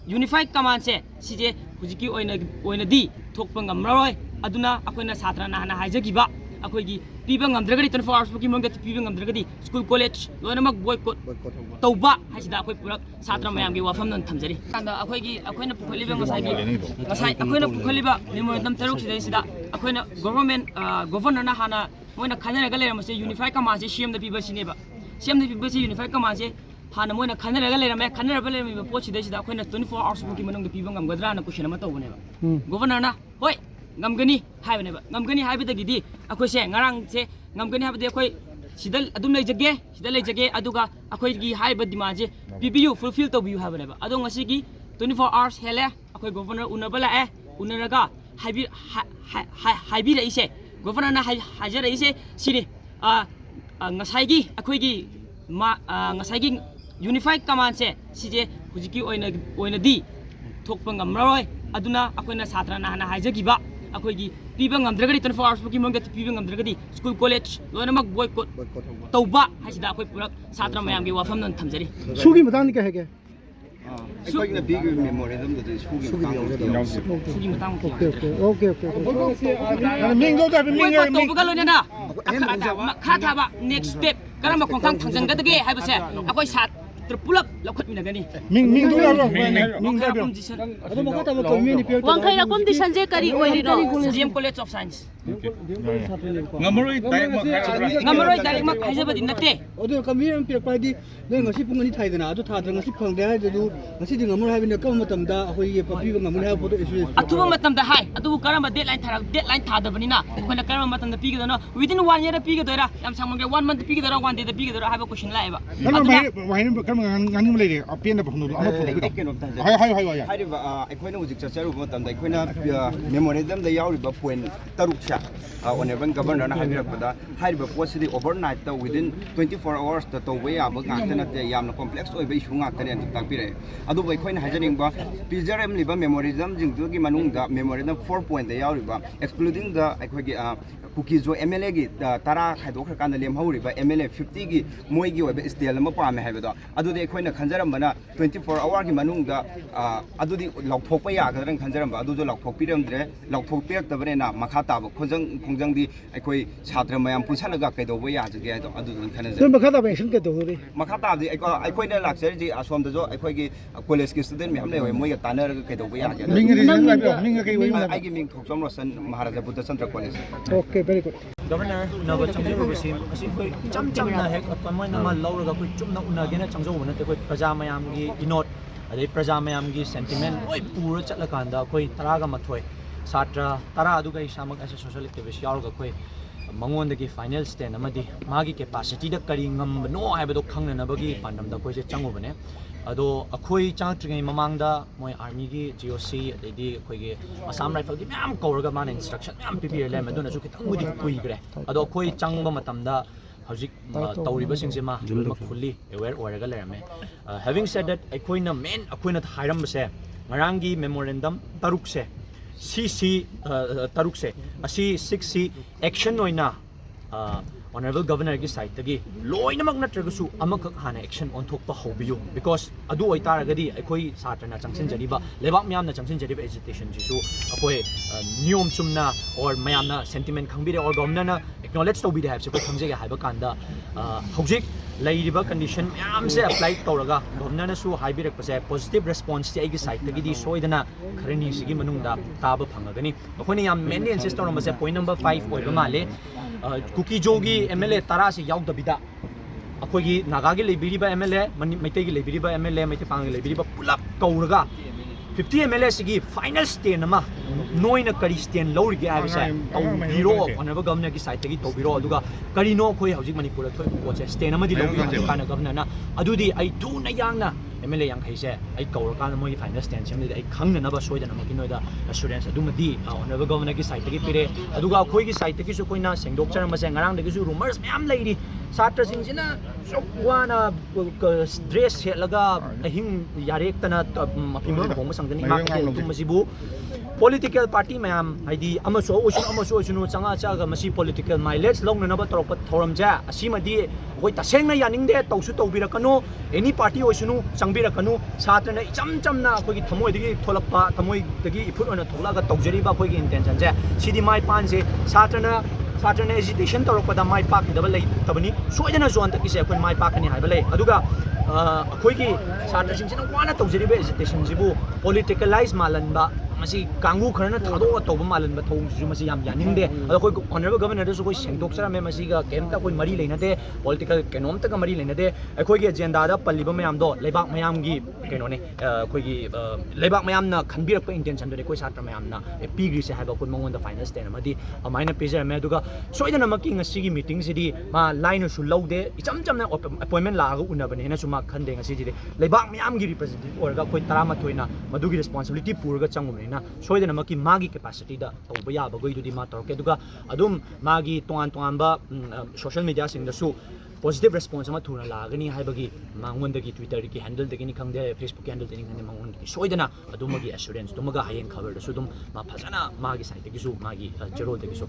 unified command se sije Houjikki Oinadi thokpa Ngamloi aduna akoina satra na hana haijagiba akoigi Piba ngamdragadi 24 hours buki mongda Piba ngamdragadi school college loinamak boycott tauba haisida akoi purak satra mayam gi wafam non thamjari kanda akoina pukhaliba ngasai akoina pukhaliba memorandum taruk sida akoina governor na hana moina khanaraga leramase unified command se CM da Piba sineba CM da Piba se unified command se hana moina khanaraga lerame khanaraba lerame pochi da sida akoina 24 hours buki manung da Piba ngamgadra na question ma tawbane governor na hoi ngamgani haibane ba ngamgani haibadagidi akoi se ngarang se ngamgani habade akoi sidal adum leijage aduga akoi gi haiba demand je PBU fulfill to biu habane ba adu ngasi gi 24 hours hele akoi governor unabala unaraga haibi ise governor na hajara ise sini ngasai gi akoi gi ngasai gi unified command se sije Houjikki Oinadi thokpa Ngamloi aduna akoina satra na hana haijagiba akoigi Piba ngamdragadi 24 hours buki mongda Piba ngamdragadi school college loinamak boycott tauba haisida akoi purak satra mayam gi wafam non thamjari sugi matang ni ka hege akoigna big memorandum da sugi matang okay mingo da mingo tauba loina kha thaba next step karama khongthang thangjanggadage haibase akoi sat pulak lakhot minagani ming do la ming da competition ado makha ta ko mi ni pe wangkai na competition je kari oirino GM College of Science Ngamloi direct mak haijaba din natte ado kami am pe pa di ne ngasi pung ani thai dana ado tha dra ngasi phang de ha du ngasi di ngamur haibina kam matam da hoi ye papi ngamur ha photo issue atuba matam da hai adu karama deadline tha da banina koina karama matam da pigi dana within 1 year da pigi dora yam sangmang 1 month pigi dora 1 day da pigi dora haiba question laiba ngani mle de apian da phunu ama phunu hai haiba aikoina hujik chacharu matam da aikoina memorandum da yauriba point taruk sha honorable governor na haibirakpada haiba posidi overnight ta within 24 hours ta to way aba ngakta te yamna complex oiba issue ngakta ne takpire adu bai khoina hajaring ba PJRM liba memorandum jingdu gi manung da memorandum 4 point da yauriba excluding the aikoigi cookies jo MLA gi tara khaidok kan lem hauriba MLA 50 gi moi gi oiba style ma pa me haibado adu de khoina khanjaram bana 24 hour gi manung da adu di laukthok pa ya gadran khanjaram ba adu jo laukthok piramdre laukthok pirak tabane na makha ta ba khongjang di aikoi chhatra mayam pusalaga kaido ba ya jage ado adu khana ja makha ta ba action ke do ri makha ta di aikoi na laksar di asom da jo aikoi gi college ki student me hamle hoi moi ga tanar ga kaido ba ya jage ming ri jang ba ming ga kai wai ai gi ming thoksom rosan maharaja buddha chandra college okay very good Governor naba changjo basi asi koi cham na hek atmai na ma lauraga koi chumna unagena changjo bana te koi praja mayam gi inot adai praja mayam gi sentiment oi pura chatla kanda koi taraga mathoi satra tara adu gai samak as social activist yaurga koi mangon dagi final stand amadi magi capacity da kari ngam no haibado khangna nabagi pandam da koi je chango bane ado akhoi changtringai mamang da moi army gi GOC adidi akhoi gi Assam rifle gi myam kauraga man instruction myam prepare lem aduna ju kitang mudi kui gre ado akhoi changba matam da hojik tauriba singse ma fully aware oraga lerame having said that akhoi na main akhoi na thairam se ngarangi memorandum taruk se CC taruk se asi 6C action oina honorable governor gi side tagi loinamak natragasu amakak hana action on thokpa hobiyu because adu oitaragadi akhoi satrana changsin jariba lebak myamna changsin jariba agitation jisu akoi niyom chumna or mayamna sentiment khangbire or governor na acknowledge to be the have se khamje ga haiba kanda hojik lairiba condition myam se apply tawraga governor na su haibirak pase positive response ti agi side tagi di soidana kharani sigi manungda taba phangagani akhoni yam mainly insist tawra mase point number 5 oiba male cookie jogi MLA tara se yaw dabida akoi gi naga gi lebiriba MLA maitai gi lebiriba MLA maitai pang gi lebiriba pulap kauraga 50 MLA sigi final stand ama noina kari stand lori gi avisa tau biro honorable governor gi side gi to biro aduga kari no khoi hojik manipur thoi poche stand ama di lori kana governor na adudi ai tu na yang na MLA yang khaise ai kaura kana moi final stand sem ai khangna na ba soidana ma kinoida assurance adumadi honorable governor gi side gi pire aduga khoi gi side gi su koina sengdok chara ma se ngarang de gi su rumors myam leiri ꯁꯥꯇ꯭ꯔꯁꯤꯡꯁꯤꯅ ꯋꯥꯅ dress ꯁꯦꯠꯂꯒ ꯑꯍꯤꯡ ꯌꯥꯔꯦꯛꯇꯅ ꯃꯐꯤ ꯃꯔꯣꯟ ꯍꯣꯡꯕ ꯁꯪꯗꯅ ꯏꯃꯥ ꯀꯩꯊꯦꯜ ꯇꯨꯝꯕꯁꯤꯕꯨ political party ꯃꯌꯥꯝ ꯍꯥꯏꯗꯤ ꯑꯃꯁꯨ ꯑꯣꯏꯁꯅꯨ ꯆꯪꯉꯛꯑꯒ ꯃꯁꯤ ꯄꯣꯂꯤꯇꯤꯀꯦꯜ ꯃꯥꯏꯂꯦꯖ ꯂꯧꯅꯅꯕ ꯇꯧꯔꯛꯄ ꯊꯧꯔꯝꯁꯦ ꯑꯁꯤꯃꯗꯤ ꯑꯩꯈꯣꯏ ꯇꯁꯦꯡꯅ ꯌꯥꯅꯤꯡꯗꯦ ꯇꯧꯁꯨ ꯇꯧꯕꯤꯔꯛꯀꯅꯨ ꯑꯦꯅꯤ ꯄꯥꯔꯇꯤ ꯑꯣꯏꯁꯅꯨ ꯆꯪꯕꯤꯔꯛꯀꯅꯨ ꯁꯥꯇ꯭ꯔꯅ ꯏꯆꯝ ꯆꯝꯅ ꯑꯩꯈꯣꯏꯒꯤ ꯊꯃꯣꯏꯗꯒꯤ ꯊꯣꯛꯂꯛꯄ ꯊꯃꯣꯏꯗꯒꯤ ꯏꯐꯨꯠ ꯑꯣꯏꯅ ꯊꯣꯛꯂꯛꯑꯒ ꯇꯧꯖꯔꯤꯕ ꯑꯩꯈꯣꯏꯒꯤ ꯏꯟꯇꯦꯟꯁꯟꯁꯦ ꯁꯤꯗꯤ ꯃꯥꯏ ꯄꯥꯟꯁꯦ ꯁꯥꯇ꯭ꯔꯅ ꯑꯦꯖꯤꯇꯦꯁꯟ ꯇꯧꯔꯛꯄꯗ ꯃꯥꯏ ꯄꯥꯛꯈꯤꯗꯕ ꯂꯩꯇꯕꯅꯤ ꯁꯣꯏꯗꯅꯁꯨ ꯍꯟꯗꯛꯀꯤꯁꯦ ꯑꯩꯈꯣꯏ ꯃꯥꯏ ꯄꯥꯛꯀꯅꯤ ꯍꯥꯏꯕ ꯂꯩ ꯑꯗꯨꯒ ꯑꯩꯈꯣꯏꯒꯤ ꯁꯥꯇ꯭ꯔꯁꯤꯡꯁꯤꯅ ꯋꯥꯅ ꯇꯧꯖꯔꯤꯕ ꯑꯦꯖꯤꯇꯦꯁꯟꯁꯤꯕꯨ ꯄꯣꯂꯤꯇꯤꯀꯦꯂꯥꯏꯖ ꯃꯥꯜꯍꯟꯕ ꯃꯁꯤ ꯀꯥꯡꯕꯨ ꯈꯔꯅ ꯊꯥꯗꯣꯛꯑ ꯇꯧꯕ ꯃꯥꯜꯍꯟꯕ ꯊꯧꯑꯣꯡꯁꯤꯁꯨ ꯃꯁꯤ ꯌꯥꯝ ꯌꯥꯅꯤꯡꯗꯦ ꯑꯗꯣ ꯑꯩꯈꯣꯏ ꯑꯣꯅꯔꯦꯕꯜ ꯒꯚꯔꯅꯔꯗꯁꯨ ꯑꯩꯈꯣꯏ ꯁꯦꯡꯗꯣꯛꯆꯔꯝꯃꯦ ꯃꯁꯤꯒ ꯀꯩꯝꯇ ꯑꯩꯈꯣꯏ ꯃꯔꯤ ꯂꯩꯅꯗꯦ ꯄꯣꯂꯤꯇꯤꯀꯦꯜ ꯀꯩꯅꯣꯝꯇꯒ ꯃꯔꯤ ꯂꯩꯅꯗꯦ ꯑꯩꯈꯣꯏꯒꯤ ꯑꯦꯖꯦꯟꯗꯥꯗ ꯄꯜꯂꯤꯕ ꯃꯌꯥꯝꯗꯣ ꯂꯩꯕꯥꯛ ꯃꯌꯥꯝꯒꯤ ꯀꯩꯅꯣꯅꯦ ꯑꯩꯈꯣꯏꯒꯤ ꯂꯩꯕꯥꯛ ꯃꯌꯥꯝꯅ ꯈꯟꯕꯤꯔꯛꯄ ꯏꯟꯇꯦꯟꯁꯟꯗꯨꯅꯤ ꯑꯩꯈꯣꯏ ꯁꯥꯇ꯭ꯔ ꯃꯌꯥꯝꯅ ꯄꯤꯈ꯭ꯔꯤꯁꯦ ꯍꯥꯏꯕ ꯑꯩꯈꯣꯏ ꯃꯉꯣꯟꯗ ꯐꯥꯏꯅꯦꯜ ꯁ꯭ꯇꯦꯟ ꯑꯃꯗꯤ ꯑꯗꯨꯃꯥꯏꯅ ꯄꯤꯖꯔꯝꯃꯦ ꯑꯗꯨꯒ ꯁꯣꯏꯗꯅꯃꯛꯀꯤ ꯉꯁꯤꯒꯤ ꯃꯤꯇꯤꯡꯁꯤꯗꯤ ꯃꯥ ꯂꯥꯏꯅꯁꯨ ꯂꯧꯗꯦ ꯏꯆꯝ ꯆꯝꯅ ꯑꯦꯄꯣꯏꯟꯃꯦꯟ ꯂꯥꯛꯑꯒ ꯎꯅꯕꯅꯦꯅꯁꯨ ꯃꯥ ꯈꯟꯗꯦ ꯉꯁꯤꯁꯤꯗꯤ ꯂꯩꯕꯥꯛ ꯃꯌꯥꯝꯒꯤ ꯔꯤꯄ꯭ꯔꯖꯦꯟꯇꯦꯇꯤꯚ ꯑꯣꯏꯔꯒ ꯑꯩꯈꯣꯏ 11ꯅ ꯃꯗꯨꯒꯤ ꯔꯦꯁꯄꯣꯟꯁꯤꯕꯤꯂꯤꯇꯤ ꯄꯨꯔꯒ ꯆꯪꯉꯨꯕꯅꯤꯅ ꯁꯣꯏꯗꯅꯃꯛꯀꯤ ꯃꯥꯒꯤ ꯀꯦꯄꯥꯁꯤꯇꯤꯗ ꯇꯧꯕ ꯌꯥꯕꯈꯩꯗꯨꯗꯤ ꯃꯥ ꯇꯧꯔꯛꯀꯦ ꯑꯗꯨꯒ ꯑꯗꯨꯝ ꯃꯥꯒꯤ ꯇꯣꯉꯥꯟꯕ ꯁꯣꯁꯤꯌꯦꯜ ꯃീഡിꯌꯥꯁꯤꯡꯗꯁꯨ ꯄꯣꯖꯤꯇꯤቭ ꯔꯦꯁꯄꯣꯟꯁ ꯑꯃ ꯊꯨꯅ ꯂꯥꯛꯒꯅꯤ ꯍꯥꯏꯕꯒꯤ ꯃꯉꯣꯟꯗꯒꯤ ꯇ꯭ꯋꯤꯇꯔꯒꯤ ꯍꯦꯟꯗꯜꯗꯒꯤꯅꯤ ꯈꯪꯗꯦ ꯐꯦꯁꯕꯨꯛꯀꯤ ꯍꯦꯟꯗꯜꯗꯒꯤꯅꯤ ꯈꯪꯗꯦ ꯃꯉꯣꯟꯗꯒꯤ ꯁꯣꯏꯗꯅ ꯑꯗꯨꯃꯒꯤ ꯑꯦꯁꯨꯔꯦꯟꯁꯇꯨꯃꯒ ꯍꯌꯦꯡ ꯈꯕꯔꯗꯁꯨ ꯑꯗꯨꯝ ꯃꯥ ꯐꯖꯅ ꯃꯥꯒꯤ ꯁꯥꯏꯠꯇꯒꯤꯁꯨ ꯃꯥꯒꯤ ꯆꯦꯔꯣꯜꯗꯒꯤꯁꯨ